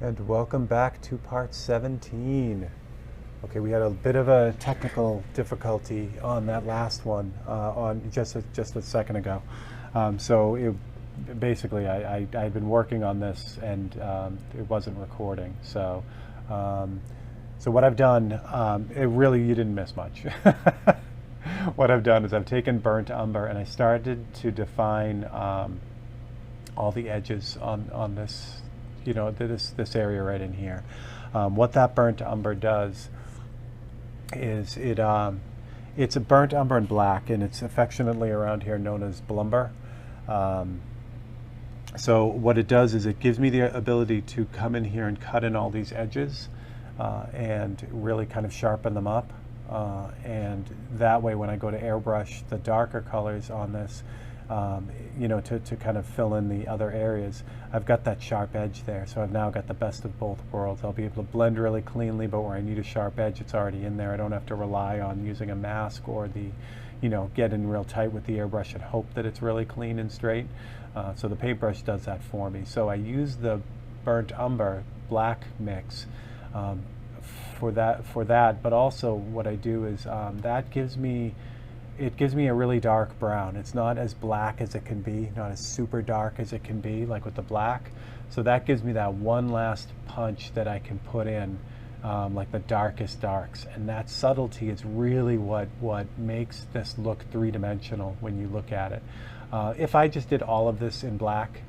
And welcome back to part 17. Okay, we had a bit of a technical difficulty on that last one, on just a second ago. Basically, I'd been working on this and it wasn't recording. So what I've done, you didn't miss much. What I've done is I've taken burnt umber and I started to define all the edges on this, this area right in here. What that burnt umber does is it's a burnt umber in black, and it's affectionately around here known as blumber. So what it does is it gives me the ability to come in here and cut in all these edges and really kind of sharpen them up. And that way when I go to airbrush the darker colors on this, to kind of fill in the other areas, I've got that sharp edge there. So I've now got the best of both worlds. I'll be able to blend really cleanly, but where I need a sharp edge, it's already in there. I don't have to rely on using a mask or get in real tight with the airbrush and hope that it's really clean and straight. So the paintbrush does that for me. So I use the burnt umber black mix for that, but also what I do is that gives me a really dark brown. It's not as black as it can be, not as super dark as it can be, like with the black. So that gives me that one last punch that I can put in, like the darkest darks. And that subtlety is really what makes this look three-dimensional when you look at it. If I just did all of this in black,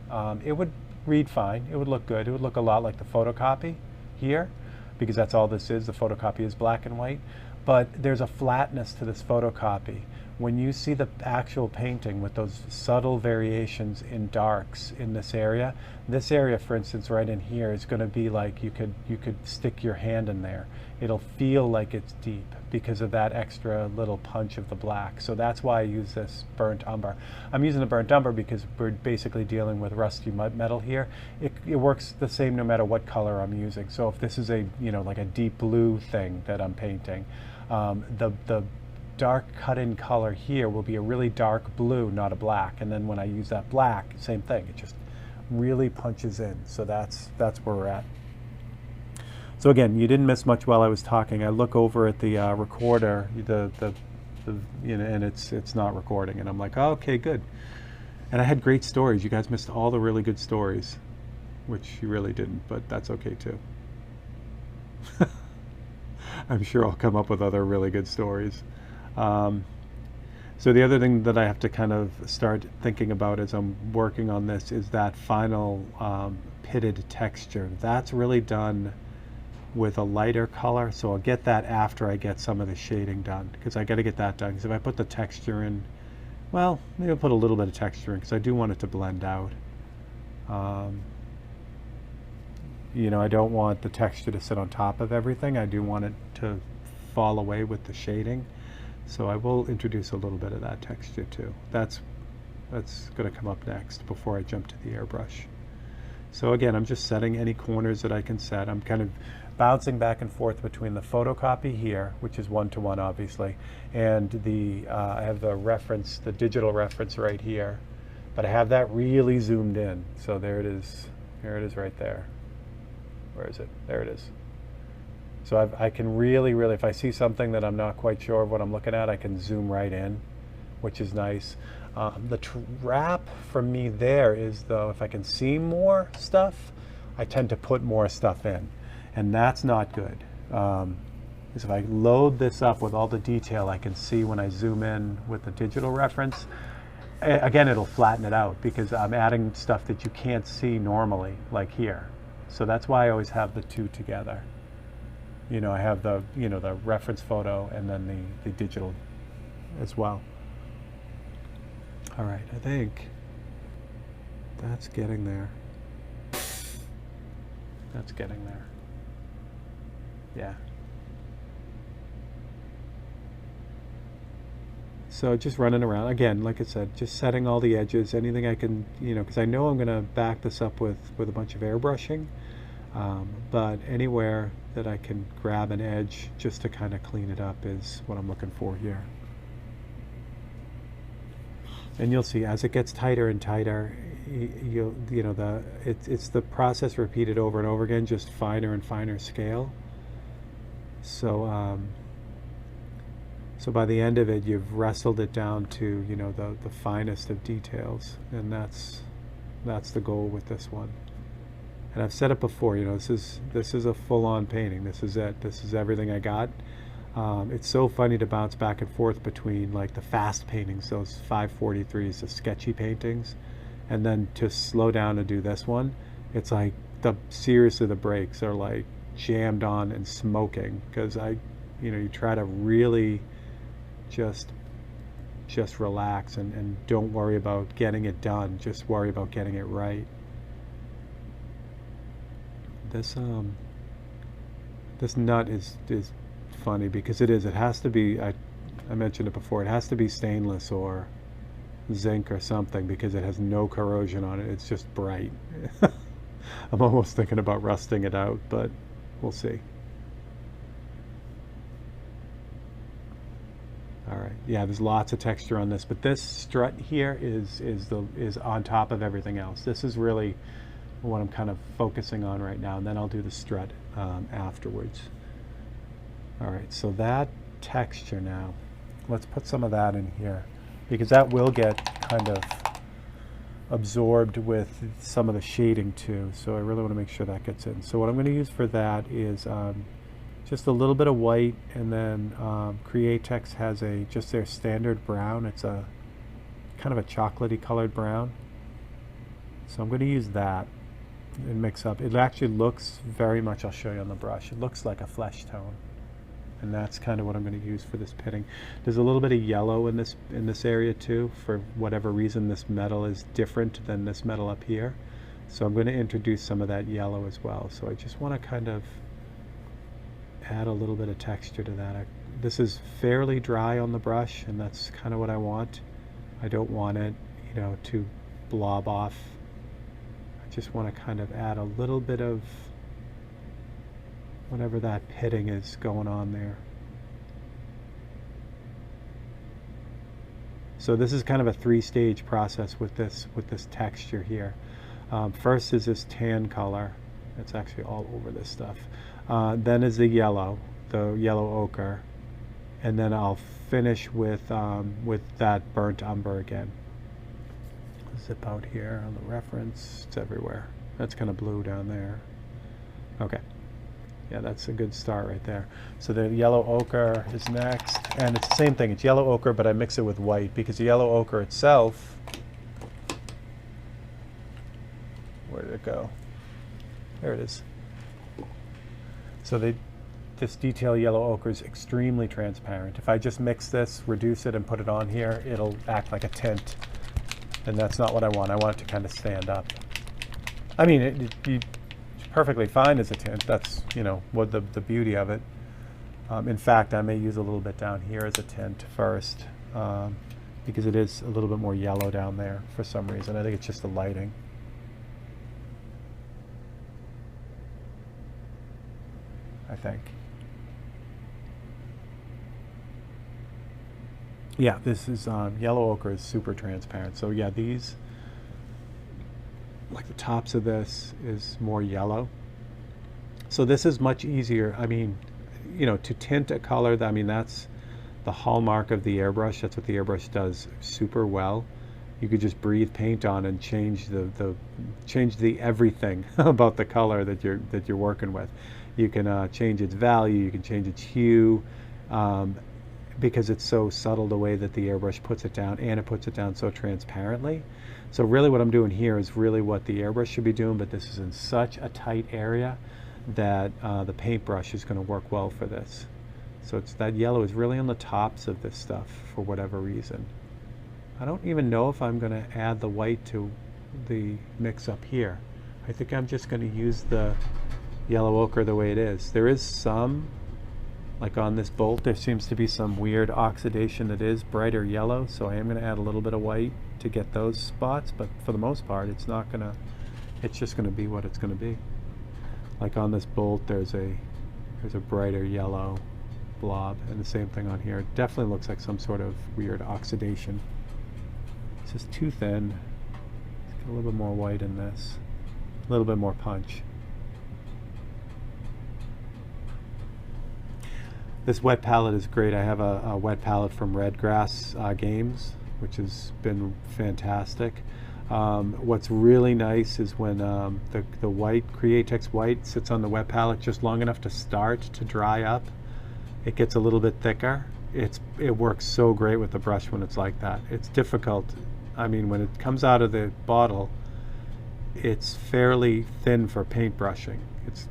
it would read fine. It would look good. It would look a lot like the photocopy here, because that's all this is. The photocopy is black and white. But there's a flatness to this photocopy. When you see the actual painting with those subtle variations in darks in this area, for instance, right in here, is going to be like you could stick your hand in there. It'll feel like it's deep because of that extra little punch of the black. So that's why I use this burnt umber. I'm using the burnt umber because we're basically dealing with rusty metal here. It works the same no matter what color I'm using. So if this is like a deep blue thing that I'm painting, the dark cut-in color here will be a really dark blue, not a black. And then when I use that black, same thing. It just really punches in. So that's where we're at. So again, you didn't miss much while I was talking. I look over at the recorder, and it's not recording, and I'm like, oh, okay, good. And I had great stories. You guys missed all the really good stories, which you really didn't, but that's okay too. I'm sure I'll come up with other really good stories. So the other thing that I have to kind of start thinking about as I'm working on this is that final pitted texture. That's really done with a lighter color, so I'll get that after I get some of the shading done, because I got to get that done. Because if I put the texture in, well, maybe I'll put a little bit of texture in because I do want it to blend out. I don't want the texture to sit on top of everything. I do want it to fall away with the shading. So I will introduce a little bit of that texture too. That's going to come up next before I jump to the airbrush. So again, I'm just setting any corners that I can set. I'm kind of bouncing back and forth between the photocopy here, which is 1-to-1 obviously, and I have the digital reference right here, but I have that really zoomed in. So there it is. Here it is right there. Where is it? There it is. So I can really, if I see something that I'm not quite sure of what I'm looking at, I can zoom right in, which is nice. The trap for me there is, though, if I can see more stuff, I tend to put more stuff in. And that's not good. Because if I load this up with all the detail I can see when I zoom in with the digital reference, again, it'll flatten it out because I'm adding stuff that you can't see normally, like here. So that's why I always have the two together. I have the reference photo and then the digital as well. All right, I think that's getting there. That's getting there. Yeah. So just running around again, like I said, just setting all the edges, anything I can, because I know I'm going to back this up with a bunch of airbrushing. But anywhere that I can grab an edge just to kind of clean it up is what I'm looking for here. And you'll see as it gets tighter and tighter, you know, it's the process repeated over and over again, just finer and finer scale. So so by the end of it, you've wrestled it down to, you know, the finest of details, and that's the goal with this one. And I've said it before, you know, this is a full-on painting. This is it. This is everything I got. It's so funny to bounce back and forth between like the fast paintings, those 543s, the sketchy paintings, and then to slow down and do this one. It's like seriously the brakes are like jammed on and smoking, because you know, you try to really just relax and don't worry about getting it done. Just worry about getting it right. This nut is funny because it has to be, I mentioned it before, it has to be stainless or zinc or something, because it has no corrosion on it. It's just bright. I'm almost thinking about rusting it out, but we'll see. All right, yeah, there's lots of texture on this, but this strut here is on top of everything else. This is really what I'm kind of focusing on right now, and then I'll do the strut afterwards. All right, so that texture now, let's put some of that in here, because that will get kind of absorbed with some of the shading too, so I really want to make sure that gets in. So what I'm going to use for that is just a little bit of white, and then Createx has just their standard brown. It's a kind of a chocolatey colored brown, so I'm going to use that and mix up. It actually looks very much, I'll show you on the brush, it looks like a flesh tone, and that's kind of what I'm going to use for this pitting. There's a little bit of yellow in this area too. For whatever reason, this metal is different than this metal up here, so I'm going to introduce some of that yellow as well. So I just want to kind of add a little bit of texture to that. This is fairly dry on the brush, and that's kind of what I want. I don't want it, you know, to blob off. I just want to kind of add a little bit of whatever that pitting is going on there. So this is kind of a three-stage process with this texture here. First is this tan color. It's actually all over this stuff. Then is the yellow ochre, and then I'll finish with that burnt umber again. Zip out here on the reference. It's everywhere. That's kind of blue down there. Okay. Yeah, that's a good start right there. So the yellow ochre is next, and it's the same thing. It's yellow ochre, but I mix it with white, because the yellow ochre itself, where did it go? There it is. So this detail yellow ochre is extremely transparent. If I just mix this, reduce it, and put it on here, it'll act like a tint, and that's not what I want. I want it to kind of stand up. I mean, it's perfectly fine as a tint. That's, you know, what the beauty of it. In fact, I may use a little bit down here as a tint first, because it is a little bit more yellow down there for some reason. I think it's just the lighting. I think. Yeah, this is yellow ochre is super transparent. So yeah, these, like the tops of this is more yellow. So this is much easier. I mean, you know, to tint a color, I mean, that's the hallmark of the airbrush. That's what the airbrush does super well. You could just breathe paint on and change the everything about the color that you're working with. You can change its value, you can change its hue, because it's so subtle the way that the airbrush puts it down, and it puts it down so transparently. So really what I'm doing here is really what the airbrush should be doing, but this is in such a tight area that the paintbrush is going to work well for this. So that yellow is really on the tops of this stuff for whatever reason. I don't even know if I'm going to add the white to the mix up here. I think I'm just going to use the yellow ochre the way it is. There is some, like on this bolt, there seems to be some weird oxidation that is brighter yellow, so I am going to add a little bit of white to get those spots, but for the most part it's not going to, it's just going to be what it's going to be. Like on this bolt there's a brighter yellow blob, and the same thing on here. It definitely looks like some sort of weird oxidation. It's just too thin. A little bit more white in this. A little bit more punch. This wet palette is great. I have a wet palette from Redgrass Games, which has been fantastic. What's really nice is when the white, Createx white, sits on the wet palette just long enough to start to dry up. It gets a little bit thicker. It works so great with the brush when it's like that. It's difficult. I mean, when it comes out of the bottle, it's fairly thin for paint brushing. It's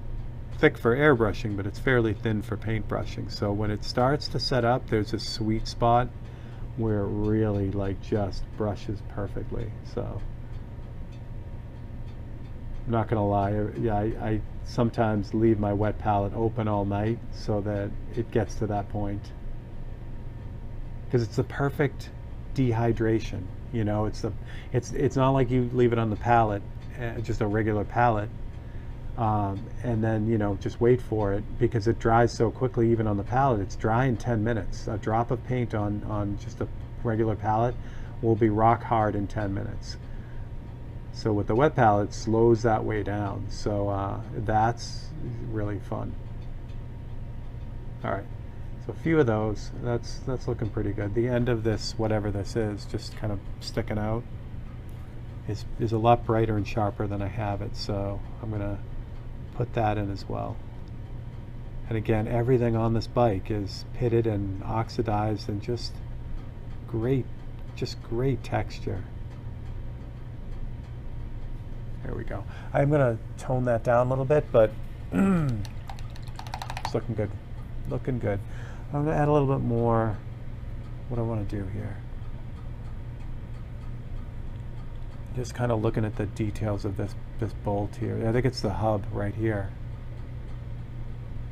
thick for airbrushing, but it's fairly thin for paint brushing. So when it starts to set up, there's a sweet spot where it really like just brushes perfectly. So I'm not gonna lie, yeah, I sometimes leave my wet palette open all night so that it gets to that point, because it's the perfect dehydration. You know, it's not like you leave it on the palette, just a regular palette, and then, you know, just wait for it, because it dries so quickly. Even on the palette, it's dry in 10 minutes. A drop of paint on just a regular palette will be rock hard in 10 minutes. So with the wet palette, it slows that way down. So that's really fun. All right, so a few of those. That's looking pretty good. The end of this, whatever this is, just kind of sticking out, is a lot brighter and sharper than I have it. So I'm gonna put that in as well. And again, everything on this bike is pitted and oxidized and just great texture. There we go. I'm gonna tone that down a little bit, but it's looking good. Looking good. I'm gonna add a little bit more. What do I want to do here? Just kind of looking at the details of this bolt here. I think it's the hub right here.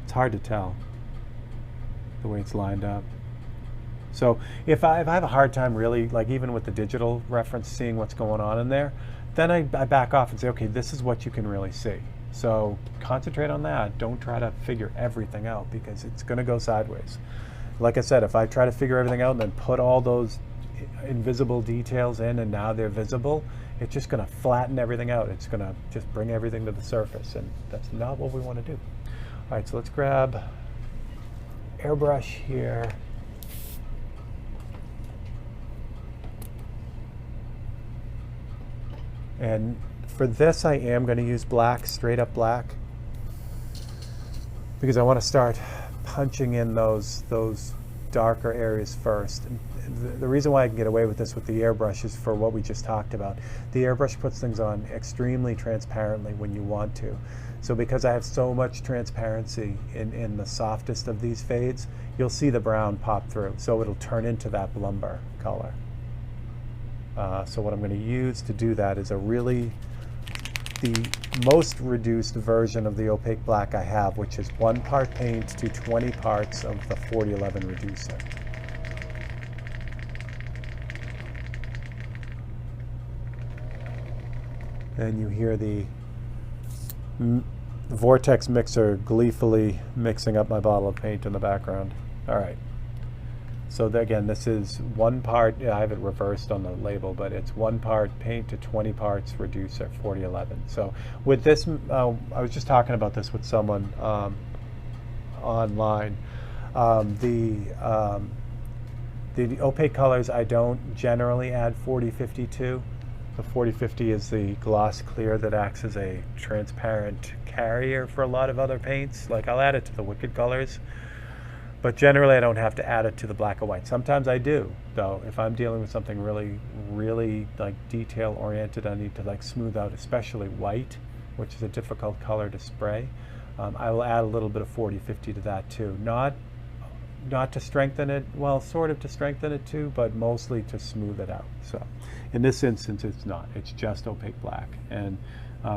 It's hard to tell the way it's lined up. So if I have a hard time really, like even with the digital reference, seeing what's going on in there, then I back off and say, okay, this is what you can really see. So concentrate on that. Don't try to figure everything out, because it's going to go sideways. Like I said, if I try to figure everything out and then put all those invisible details in and now they're visible, it's just going to flatten everything out. It's going to just bring everything to the surface, and that's not what we want to do. All right, so let's grab airbrush here. And for this, I am going to use black, straight up black, because I want to start punching in those darker areas first. And the reason why I can get away with this with the airbrush is for what we just talked about. The airbrush puts things on extremely transparently when you want to. So because I have so much transparency in the softest of these fades, you'll see the brown pop through. So it'll turn into that lumber color. So what I'm going to use to do that is the most reduced version of the opaque black I have, which is 1 part paint to 20 parts of the 4011 reducer. And you hear the vortex mixer gleefully mixing up my bottle of paint in the background. All right. So again, this is 1 part, I have it reversed on the label, but it's 1 part paint to 20 parts reducer, 4011. So with this, I was just talking about this with someone online. The opaque colors, I don't generally add 4050 to. The 4050 is the gloss clear that acts as a transparent carrier for a lot of other paints. Like I'll add it to the Wicked colors, but generally I don't have to add it to the black and white. Sometimes I do, though. If I'm dealing with something really, really like detail oriented, I need to like smooth out, especially white, which is a difficult color to spray. I will add a little bit of 4050 to that too. Not to strengthen it, well, sort of to strengthen it too, but mostly to smooth it out. So in this instance, it's not. It's just opaque black. And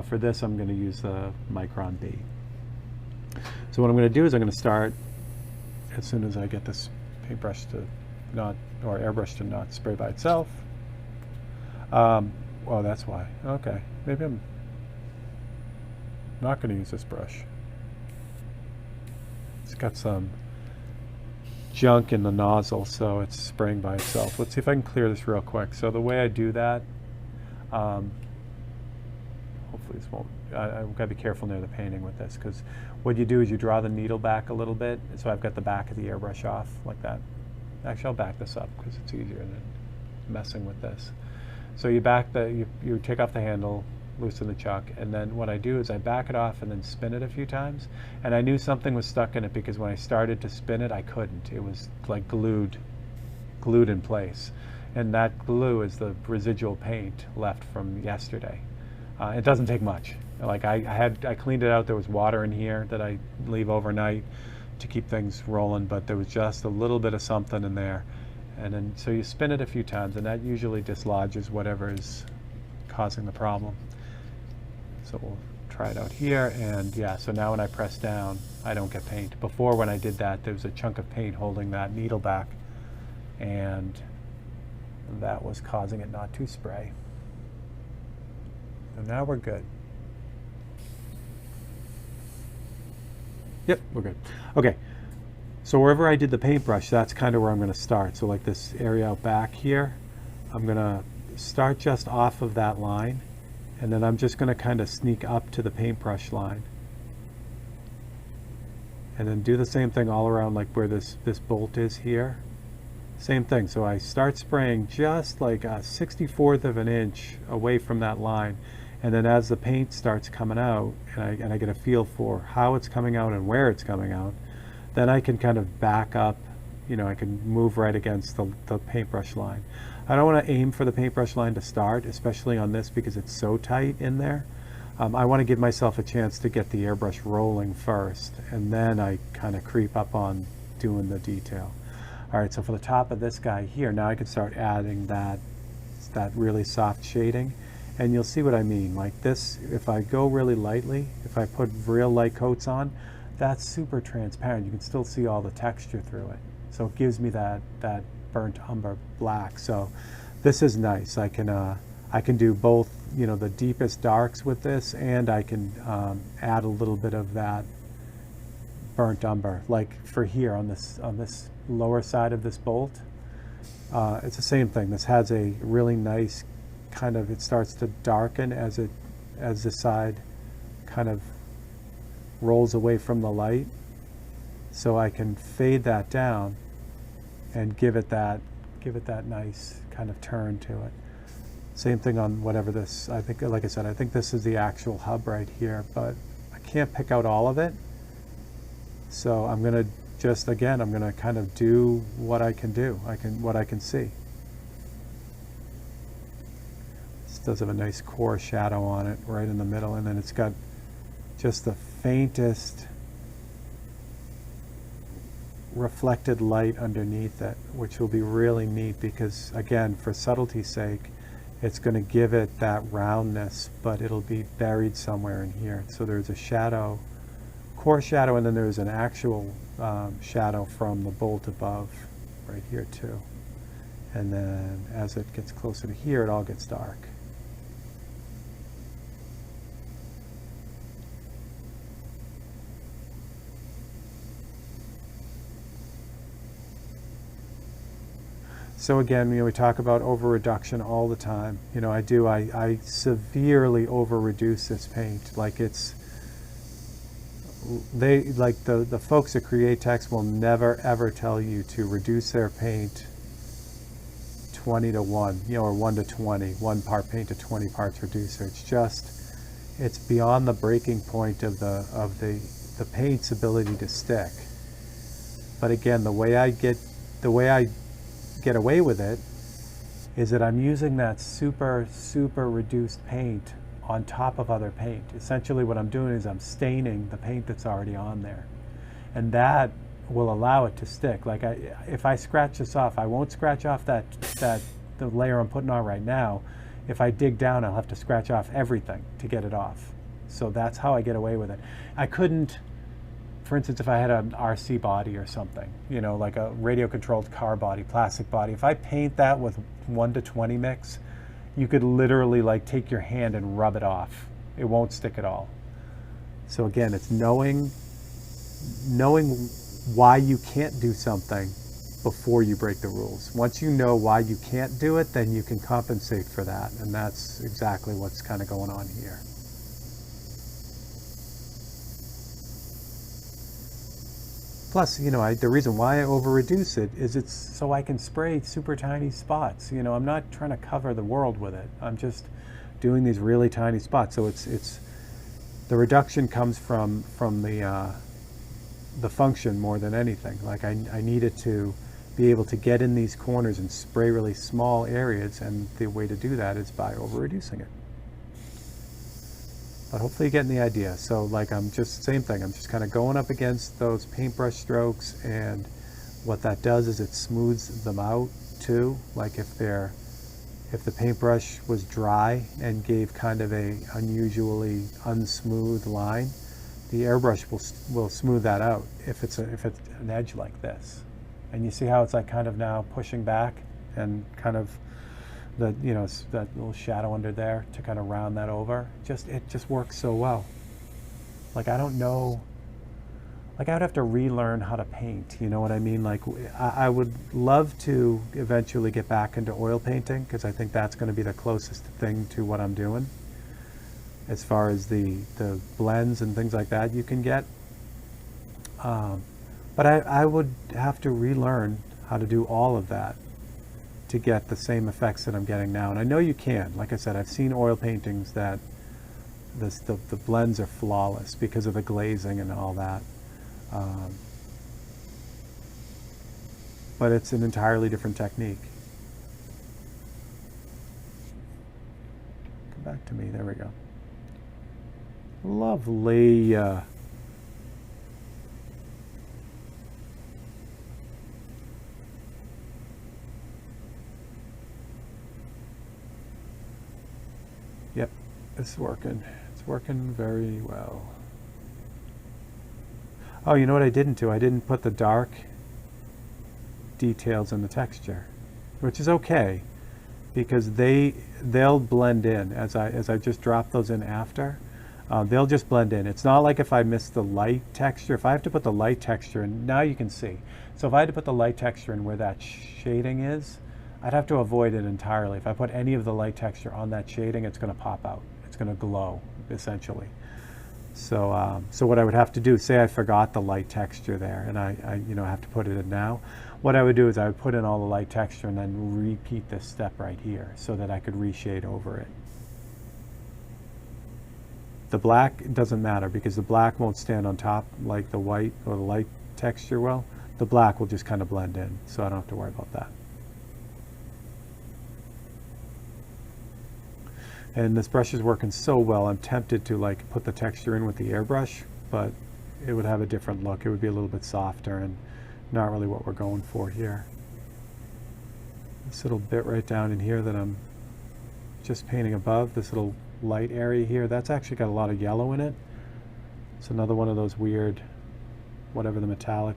for this, I'm going to use the Micron B. So what I'm going to do is I'm going to start as soon as I get this paintbrush to not, or airbrush to not spray by itself. Oh, that's why. Okay, maybe I'm not going to use this brush. It's got some junk in the nozzle, so it's spraying by itself. Let's see if I can clear this real quick. So the way I do that hopefully this won't, I've got to be careful near the painting with this, because what you do is you draw the needle back a little bit, so I've got the back of the airbrush off like that. Actually, I'll back this up because it's easier than messing with this. So you back you take off the handle, loosen the chuck, and then what I do is I back it off and then spin it a few times. And I knew something was stuck in it because when I started to spin it, I couldn't. It was like glued in place. And that glue is the residual paint left from yesterday. It doesn't take much. Like I cleaned it out. There was water in here that I leave overnight to keep things rolling, but there was just a little bit of something in there. And then so you spin it a few times, and that usually dislodges whatever is causing the problem. So we'll try it out here, and yeah, so now when I press down, I don't get paint. Before, when I did that, there was a chunk of paint holding that needle back, and that was causing it not to spray. So now we're good. Yep, we're good. Okay, so wherever I did the paintbrush, that's kind of where I'm going to start. So like this area out back here, I'm going to start just off of that line, and then I'm just going to kind of sneak up to the paintbrush line. And then do the same thing all around, like where this bolt is here. Same thing, so I start spraying just like a 64th of an inch away from that line. And then as the paint starts coming out, and I get a feel for how it's coming out and where it's coming out, then I can kind of back up, you know, I can move right against the paintbrush line. I don't want to aim for the paintbrush line to start, especially on this because it's so tight in there. I want to give myself a chance to get the airbrush rolling first, and then I kind of creep up on doing the detail. All right, so for the top of this guy here, now I can start adding that really soft shading. And you'll see what I mean. Like this, if I go really lightly, if I put real light coats on, that's super transparent. You can still see all the texture through it. So it gives me that burnt umber black. So this is nice. I can do both, you know, the deepest darks with this, and I can add a little bit of that burnt umber. Like for here on this lower side of this bolt, it's the same thing. This has a really nice kind of, it starts to darken as the side kind of rolls away from the light. So I can fade that down and give it that nice kind of turn to it. Same thing on whatever this, I think, like I said, I think this is the actual hub right here, but I can't pick out all of it. So I'm gonna just, again, I'm gonna kind of do what I can do, what I can see. Does have a nice core shadow on it right in the middle, and then it's got just the faintest reflected light underneath it, which will be really neat because, again, for subtlety's sake, it's going to give it that roundness, but it'll be buried somewhere in here. So there's a shadow, core shadow, and then there's an actual shadow from the bolt above right here too. And then as it gets closer to here, it all gets dark. So again, you know, we talk about over reduction all the time. You know, I severely over reduce this paint. Like the folks at Create Text will never ever tell you to reduce their paint 20 to 1, you know, or 1 to 20, 1 part paint to 20 parts reducer. It's beyond the breaking point of the paint's ability to stick. But again, the way I get away with it is that I'm using that super reduced paint on top of other paint. Essentially what I'm doing is I'm staining the paint that's already on there, and that will allow it to stick. Like if I scratch this off, I won't scratch off the layer I'm putting on right now. If I dig down, I'll have to scratch off everything to get it off. So that's how I get away with it. I couldn't, for instance, if I had an RC body or something, you know, like a radio-controlled car body, plastic body, if I paint that with 1 to 20 mix, you could literally like take your hand and rub it off. It won't stick at all. So again, it's knowing why you can't do something before you break the rules. Once you know why you can't do it, then you can compensate for that, and that's exactly what's kind of going on here. Plus, you know, the reason why I over reduce it is it's so I can spray super tiny spots. You know, I'm not trying to cover the world with it. I'm just doing these really tiny spots. So it's the reduction comes from the function more than anything. Like I needed to be able to get in these corners and spray really small areas, and the way to do that is by over reducing it. But hopefully you're getting the idea. So like I'm just, same thing, I'm just kind of going up against those paintbrush strokes, and what that does is it smooths them out too. Like if the paintbrush was dry and gave kind of a unusually unsmooth line, the airbrush will smooth that out if it's an edge like this. And you see how it's like kind of now pushing back, and kind of that little shadow under there to kind of round that over. It just works so well. Like I don't know, like I would have to relearn how to paint, you know what I mean? Like I would love to eventually get back into oil painting, because I think that's going to be the closest thing to what I'm doing as far as the blends and things like that you can get. But I would have to relearn how to do all of that to get the same effects that I'm getting now. And I know you can. Like I said, I've seen oil paintings that the blends are flawless because of the glazing and all that. But it's an entirely different technique. Come back to me. There we go. Lovely. Yep, it's working. It's working very well. Oh, you know what I didn't do? I didn't put the dark details in the texture, which is okay, because they'll blend in as I just drop those in after. They'll just blend in. It's not like if I miss the light texture. If I have to put the light texture in, now you can see. So if I had to put the light texture in where that shading is, I'd have to avoid it entirely. If I put any of the light texture on that shading, it's going to pop out. It's going to glow, essentially. So, so what I would have to do, say I forgot the light texture there, and I have to put it in now. What I would do is I would put in all the light texture and then repeat this step right here, so that I could reshade over it. The black doesn't matter, because the black won't stand on top like the white or the light texture will. The black will just kind of blend in, so I don't have to worry about that. And this brush is working so well, I'm tempted to like put the texture in with the airbrush, but it would have a different look. It would be a little bit softer and not really what we're going for here. This little bit right down in here that I'm just painting above, this little light area here, that's actually got a lot of yellow in it. It's another one of those weird, whatever the metallic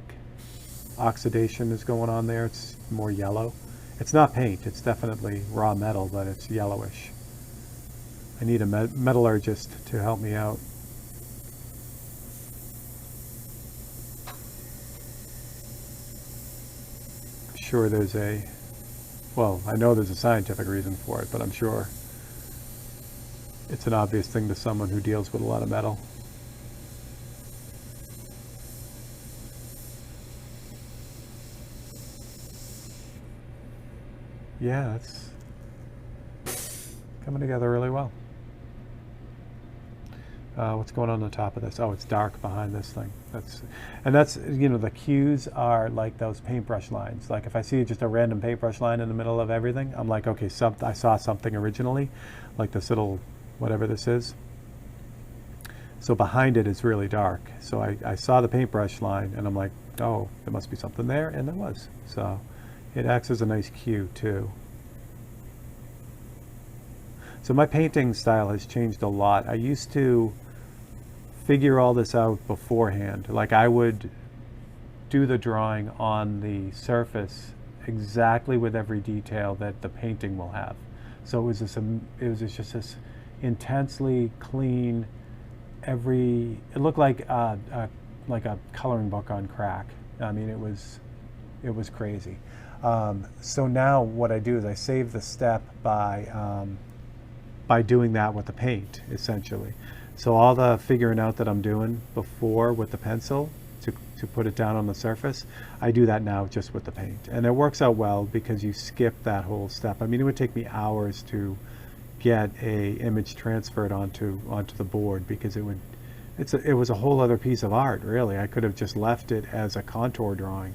oxidation is going on there. It's more yellow. It's not paint, it's definitely raw metal, but it's yellowish. I need a metallurgist to help me out. I'm sure there's well, I know there's a scientific reason for it, but I'm sure it's an obvious thing to someone who deals with a lot of metal. Yeah, it's coming together really well. What's going on the top of this? Oh, it's dark behind this thing. That's, you know, the cues are like those paintbrush lines. Like if I see just a random paintbrush line in the middle of everything, I'm like, okay, I saw something originally, like this little, whatever this is. So behind it is really dark. So I saw the paintbrush line and I'm like, oh, there must be something there, and there was. So it acts as a nice cue too. So my painting style has changed a lot. I used to figure all this out beforehand. Like I would do the drawing on the surface exactly with every detail that the painting will have. So it was just this intensely clean, it looked like a coloring book on crack. I mean, it was crazy. So now what I do is I save the step by doing that with the paint, essentially. So all the figuring out that I'm doing before with the pencil to put it down on the surface. I do that now just with the paint. And it works out well because you skip that whole step. I mean, it would take me hours to get a image transferred onto the board because it was a whole other piece of art, really. I could have just left it as a contour drawing.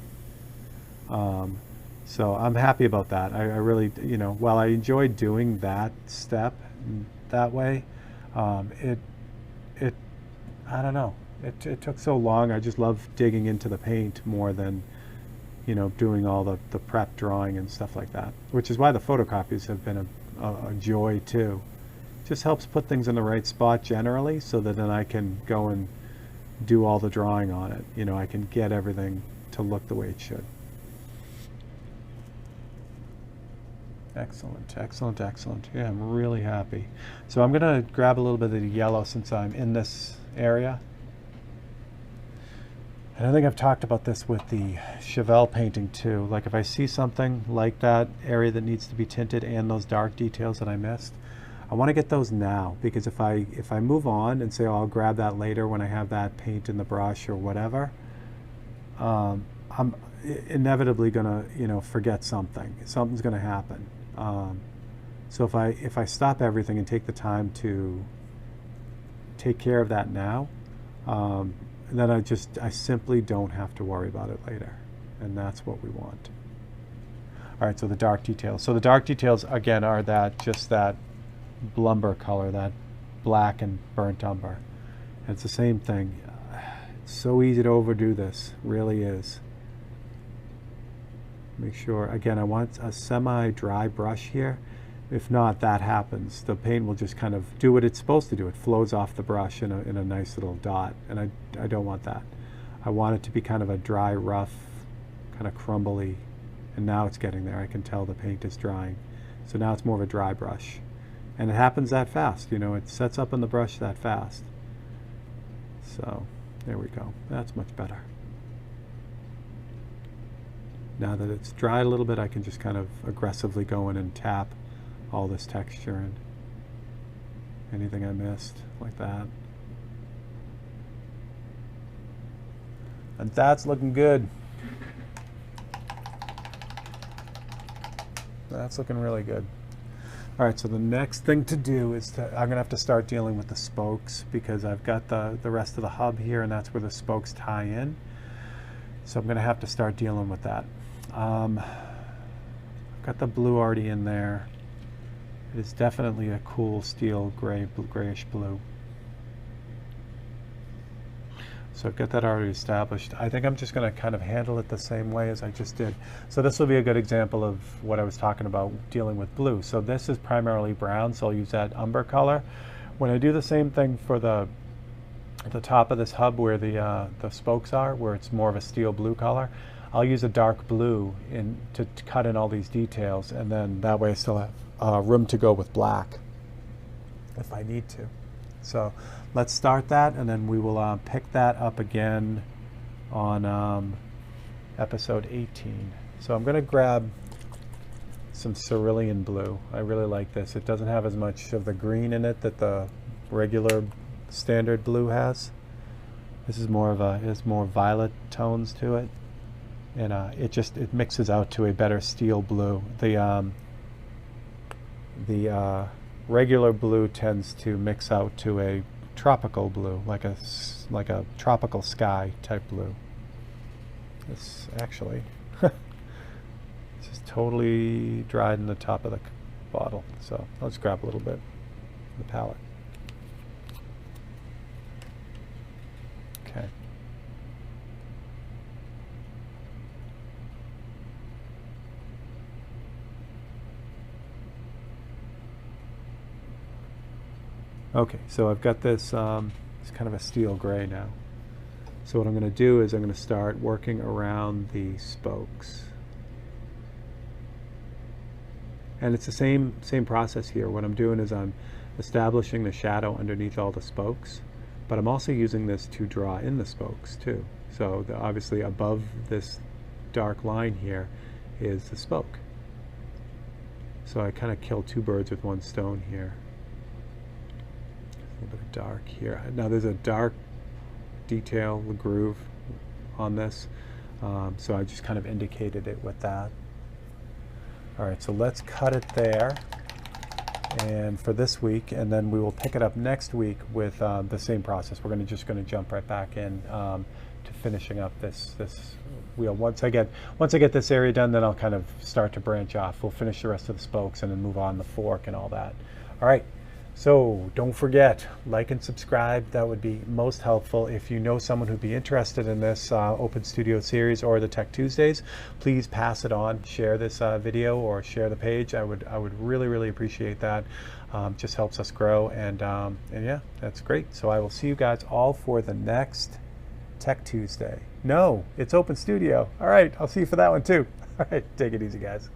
So I'm happy about that. I really, while I enjoyed doing that step that way, I don't know. It took so long. I just love digging into the paint more than, doing all the prep drawing and stuff like that. Which is why the photocopies have been a joy too. Just helps put things in the right spot generally, so that then I can go and do all the drawing on it. I can get everything to look the way it should. Excellent, excellent, excellent. Yeah, I'm really happy. So I'm going to grab a little bit of the yellow since I'm in this area. And I think I've talked about this with the Chevelle painting too. Like if I see something like that area that needs to be tinted and those dark details that I missed, I want to get those now, because if I move on and say, oh, I'll grab that later when I have that paint in the brush or whatever, I'm inevitably going to forget something. Something's going to happen. So if I stop everything and take the time to take care of that now, then I simply don't have to worry about it later, and that's what we want. All right, so the dark details. So the dark details again are just that lumber color, that black and burnt umber. And it's the same thing. It's so easy to overdo this, really is. Make sure, again, I want a semi-dry brush here. If not, that happens. The paint will just kind of do what it's supposed to do. It flows off the brush in a nice little dot, and I don't want that. I want it to be kind of a dry, rough, kind of crumbly, and now it's getting there. I can tell the paint is drying. So now it's more of a dry brush. And it happens that fast, it sets up in the brush that fast. So there we go. That's much better. Now that it's dried a little bit, I can just kind of aggressively go in and tap all this texture and anything I missed, like that. And that's looking good. That's looking really good. All right, so the next thing to do is I'm going to have to start dealing with the spokes, because I've got the rest of the hub here, and that's where the spokes tie in. So I'm going to have to start dealing with that. I've got the blue already in there. It is definitely a cool steel grayish blue. So I've got that already established. I think I'm just going to kind of handle it the same way as I just did. So this will be a good example of what I was talking about dealing with blue. So this is primarily brown, so I'll use that umber color. When I do the same thing for the top of this hub where the spokes are, where it's more of a steel blue color, I'll use a dark blue to cut in all these details, and then that way I still have room to go with black if I need to. So let's start that, and then we will pick that up again on episode 18. So I'm going to grab some cerulean blue. I really like this. It doesn't have as much of the green in it that the regular standard blue has. This is more of it has more violet tones to it, and it mixes out to a better steel blue. The regular blue tends to mix out to a tropical blue, like a tropical sky type blue. This actually this is totally dried in the top of the bottle, so I'll just grab a little bit of the palette. Okay. Okay, so I've got this, it's kind of a steel gray now. So what I'm going to do is I'm going to start working around the spokes. And it's the same process here. What I'm doing is I'm establishing the shadow underneath all the spokes, but I'm also using this to draw in the spokes too. So obviously above this dark line here is the spoke. So I kind of kill two birds with one stone here. A little bit of dark here. Now there's a dark detail, the groove, on this. So I just kind of indicated it with that. All right, so let's cut it there and for this week, and then we will pick it up next week with the same process. We're just going to jump right back in to finishing up this wheel. Once I get this area done, then I'll kind of start to branch off. We'll finish the rest of the spokes and then move on the fork and all that. All right. So don't forget, like and subscribe. That would be most helpful. If you know someone who'd be interested in this Open Studio series or the Tech Tuesdays, please pass it on. Share this video or share the page. I would really appreciate that. Just helps us grow, and yeah, that's great. So I will see you guys all for the next Tech Tuesday. No, it's Open Studio. All right, I'll see you for that one too. All right, take it easy, guys.